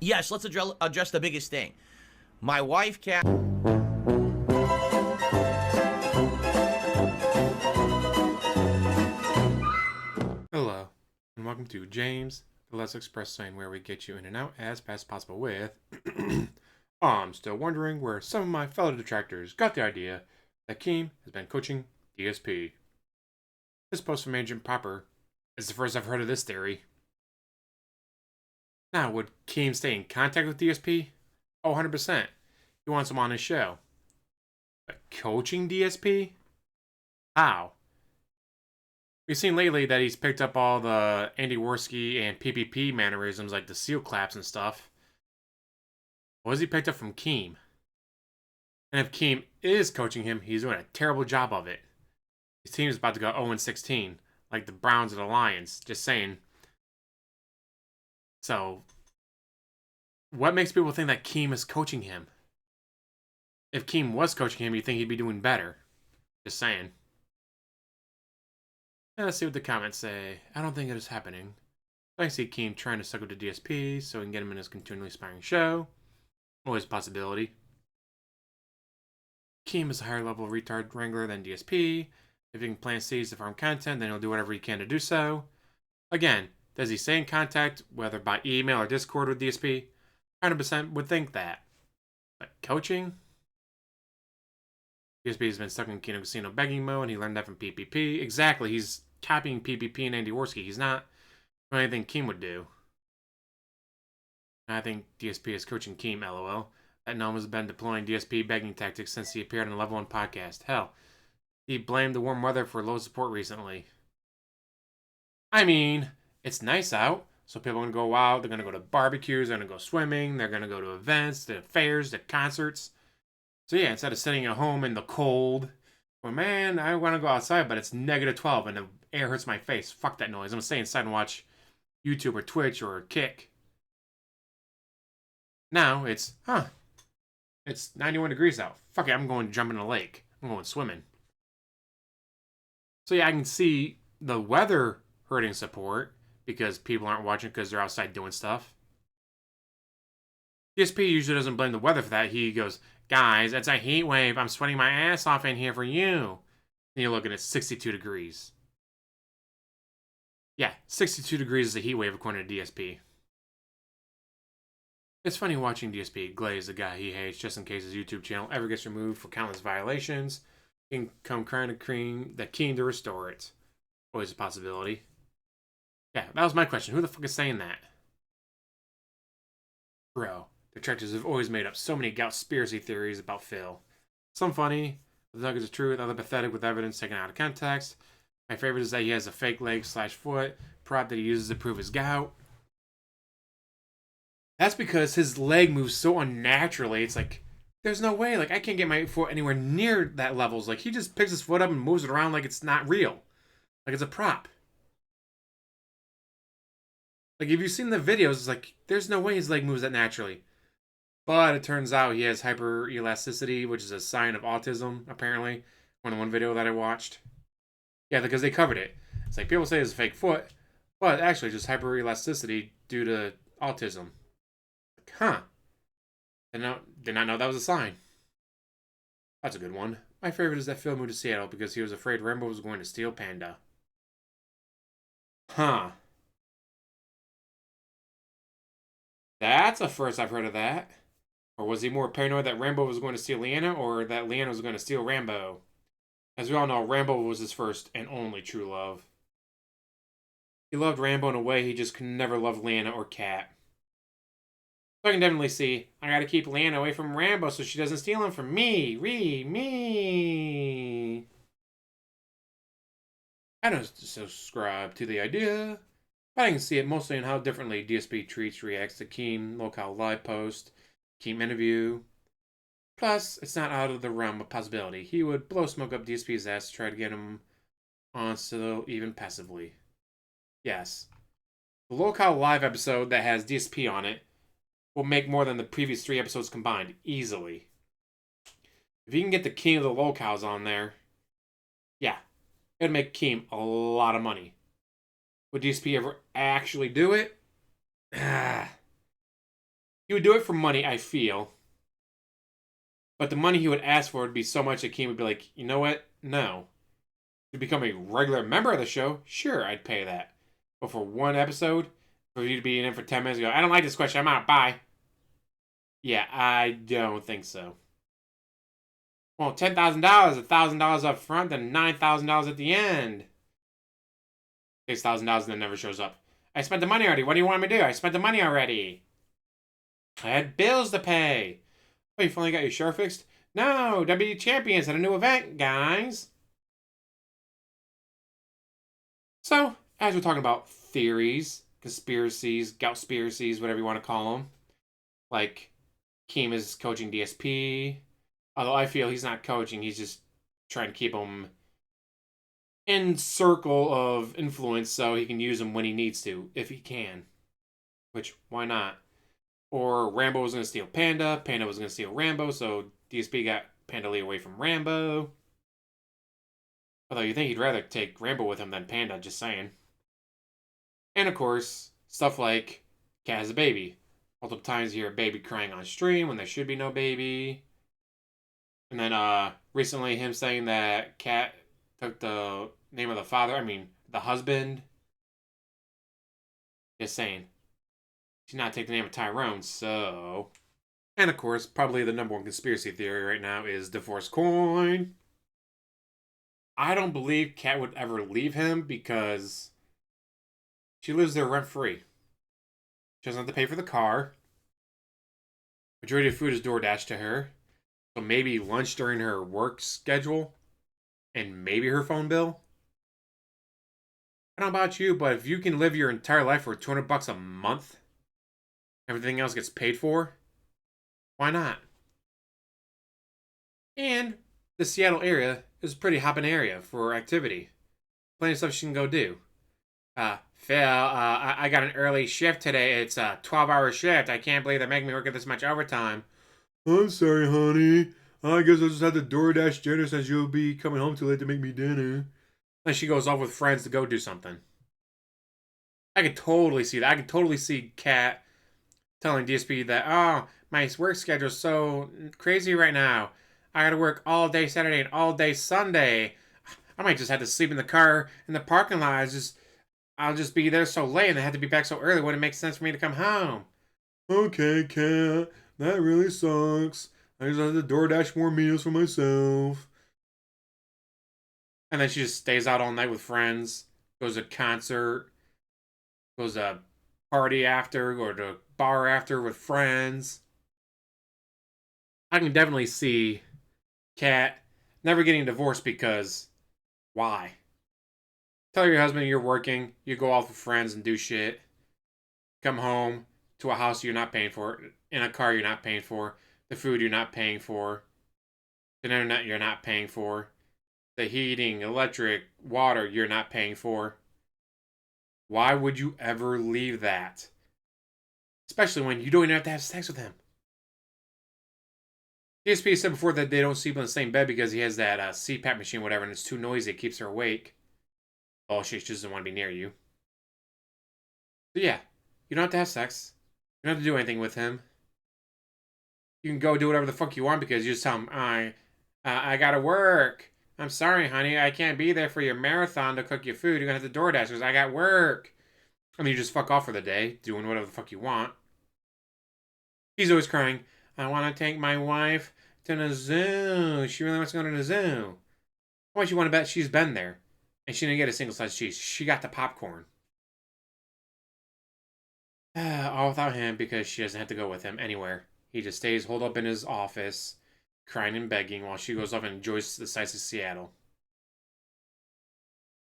Yes, let's address the biggest thing. My wife can't. Hello, and welcome to James, the Let's Express sign where we get you in and out as fast as possible with I'm still wondering where some of my fellow detractors got the idea that Keem has been coaching DSP. This post from Agent Popper is the first I've heard of this theory. Now, would Keem stay in contact with DSP? Oh, 100%. He wants him on his show. But coaching DSP? How? We've seen lately that he's picked up all the Andy Worski and PPP mannerisms like the seal claps and stuff. What has he picked up from Keem? And if Keem is coaching him, he's doing a terrible job of it. His team is about to go 0-16, like the Browns or the Lions. Just saying. So, what makes people think that Keem is coaching him? If Keem was coaching him, you'd think he'd be doing better. Just saying. Now let's see what the comments say. I don't think it is happening. I see Keem trying to suck up to DSP so we can get him in his continually aspiring show. Always a possibility. Keem is a higher level retard wrangler than DSP. If he can plant seeds to farm content, then he'll do whatever he can to do so. Again, does he stay in contact, whether by email or Discord with DSP? 100% would think that. But coaching? DSP has been stuck in Kino Casino begging mode, and he learned that from PPP. Exactly, he's copying PPP and Andy Worski. He's not doing anything Keem would do. I think DSP is coaching Keem, lol. That gnome has been deploying DSP begging tactics since he appeared on the Level 1 podcast. Hell, he blamed the warm weather for low support recently. I mean, it's nice out, so people are going to go out, they're going to go to barbecues, they're going to go swimming, they're going to go to events, to fairs, to concerts. So yeah, instead of sitting at home in the cold, well, man, I want to go outside, but it's -12 and the air hurts my face. Fuck that noise. I'm going to stay inside and watch YouTube or Twitch or Kick. Now it's 91 degrees out. Fuck it, I'm going to jump in a lake. I'm going swimming. So yeah, I can see the weather hurting support because people aren't watching because they're outside doing stuff. DSP usually doesn't blame the weather for that. He goes, guys, it's a heat wave. I'm sweating my ass off in here for you. And you're looking at 62 degrees. Yeah, 62 degrees is a heat wave according to DSP. It's funny watching DSP glaze the guy he hates just in case his YouTube channel ever gets removed for countless violations. He can come crying to cream that Keem to restore it. Always a possibility. Yeah, that was my question. Who the fuck is saying that? Bro, detractors have always made up so many conspiracy theories about Phil. Some funny, the nuggets of truth, other pathetic with evidence taken out of context. My favorite is that he has a fake leg/foot prop that he uses to prove his gout. That's because his leg moves so unnaturally. It's like, there's no way. Like, I can't get my foot anywhere near that levels. Like, he just picks his foot up and moves it around like it's not real. Like, it's a prop. Like, if you've seen the videos, it's like, there's no way his leg moves that naturally. But it turns out he has hyperelasticity, which is a sign of autism, apparently. On one video that I watched. Yeah, because they covered it. It's like, people say it's a fake foot, but actually just hyperelasticity due to autism. Huh. Did not know that was a sign. That's a good one. My favorite is that Phil moved to Seattle because he was afraid Rambo was going to steal Panda. Huh. That's a first I've heard of that. Or was he more paranoid that Rambo was going to steal Leanna, or that Leanna was going to steal Rambo? As we all know, Rambo was his first and only true love. He loved Rambo in a way he just could never love Leanna or Kat. So I can definitely see, I gotta keep Leanna away from Rambo so she doesn't steal him from me. Me. I don't subscribe to the idea, but I can see it mostly in how differently DSP reacts to Keem, locale live post, Keem interview. Plus, it's not out of the realm of possibility. He would blow smoke up DSP's ass to try to get him on still even passively. Yes. The locale live episode that has DSP on it will make more than the previous 3 episodes combined, easily. If you can get the king of the locales on there, yeah, it'd make Keem a lot of money. Would DSP ever actually do it? He would do it for money, I feel. But the money he would ask for would be so much that Keem would be like, you know what? No. To become a regular member of the show, sure, I'd pay that. But for one episode, for you to be in it for 10 minutes and go, I don't like this question, I'm out, bye. Yeah, I don't think so. Well, $10,000, $1,000 up front, then $9,000 at the end. $6,000 and then never shows up. I spent the money already. What do you want me to do? I spent the money already. I had bills to pay. Oh, you finally got your shirt fixed? No, WWE Champions had a new event, guys. So, as we're talking about theories, conspiracies, goutspiracies, whatever you want to call them, like Keem is coaching DSP. Although I feel he's not coaching, he's just trying to keep him in circle of influence so he can use him when he needs to, if he can. Which, why not? Or Rambo was going to steal Panda, Panda was going to steal Rambo, so DSP got Panda Lee away from Rambo. Although you think he'd rather take Rambo with him than Panda, just saying. And of course, stuff like Cat has a baby. Multiple times you hear a baby crying on stream when there should be no baby. And then recently him saying that Cat took the name of the father, the husband. Just saying. She's not take the name of Tyrone, so. And of course, probably the number one conspiracy theory right now is divorce coin. I don't believe Kat would ever leave him because she lives there rent free. She doesn't have to pay for the car. Majority of food is DoorDash to her. So maybe lunch during her work schedule and maybe her phone bill. I don't know about you, but if you can live your entire life for $200 a month, everything else gets paid for, why not? And the Seattle area is a pretty hopping area for activity. Plenty of stuff she can go do. Phil, I got an early shift today. It's a 12-hour shift. I can't believe they're making me work at this much overtime. I'm sorry, honey. I guess I'll just have to DoorDash dinner since you'll be coming home too late to make me dinner. And she goes off with friends to go do something. I could totally see that. I could totally see Kat telling DSP that, oh, my work schedule's so crazy right now. I gotta work all day Saturday and all day Sunday. I might just have to sleep in the car in the parking lot. I'll just be there so late and I have to be back so early. Wouldn't make sense for me to come home. Okay, Kat, that really sucks. I just have to DoorDash more meals for myself. And then she just stays out all night with friends, goes to a concert, goes to a party after, go to a bar after with friends. I can definitely see Kat never getting divorced because why? Tell your husband you're working, you go off with friends and do shit. Come home to a house you're not paying for, in a car you're not paying for, the food you're not paying for, the internet you're not paying for, the heating, electric, water you're not paying for. Why would you ever leave that? Especially when you don't even have to have sex with him. DSP said before that they don't sleep in the same bed because he has that CPAP machine, whatever, and it's too noisy. It keeps her awake. Oh, she just doesn't want to be near you. So yeah, you don't have to have sex. You don't have to do anything with him. You can go do whatever the fuck you want because you just tell him, I gotta work. I'm sorry, honey. I can't be there for your marathon to cook your food. You're gonna have to DoorDash because I got work. And then you just fuck off for the day, doing whatever the fuck you want. He's always crying, I want to take my wife to the zoo. She really wants to go to the zoo. How much you want to bet she's been there? And she didn't get a single slice of cheese. She got the popcorn. All without him because she doesn't have to go with him anywhere. He just stays holed up in his office, crying and begging while she goes off and enjoys the sights of Seattle.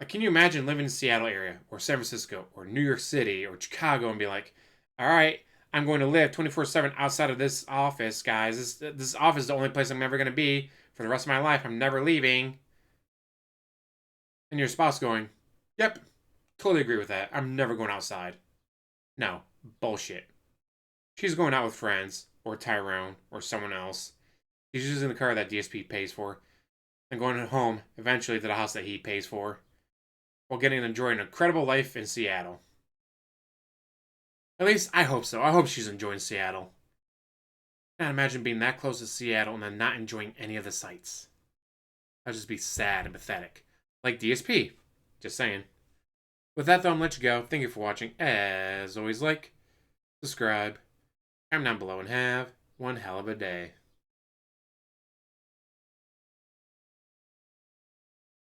Like, can you imagine living in the Seattle area, or San Francisco, or New York City, or Chicago, and be like, all right, I'm going to live 24/7 outside of this office, guys. This office is the only place I'm ever going to be for the rest of my life. I'm never leaving. And your spouse going, yep, totally agree with that. I'm never going outside. No, bullshit. She's going out with friends, or Tyrone, or someone else. She's using the car that DSP pays for, and going home eventually to the house that he pays for, while getting to enjoy an incredible life in Seattle. At least I hope so. I hope she's enjoying Seattle. Can't imagine being that close to Seattle and then not enjoying any of the sights. I'd just be sad and pathetic. Like DSP. Just saying. With that, though, I'm going to let you go. Thank you for watching. As always, like, subscribe, comment down below, and have one hell of a day.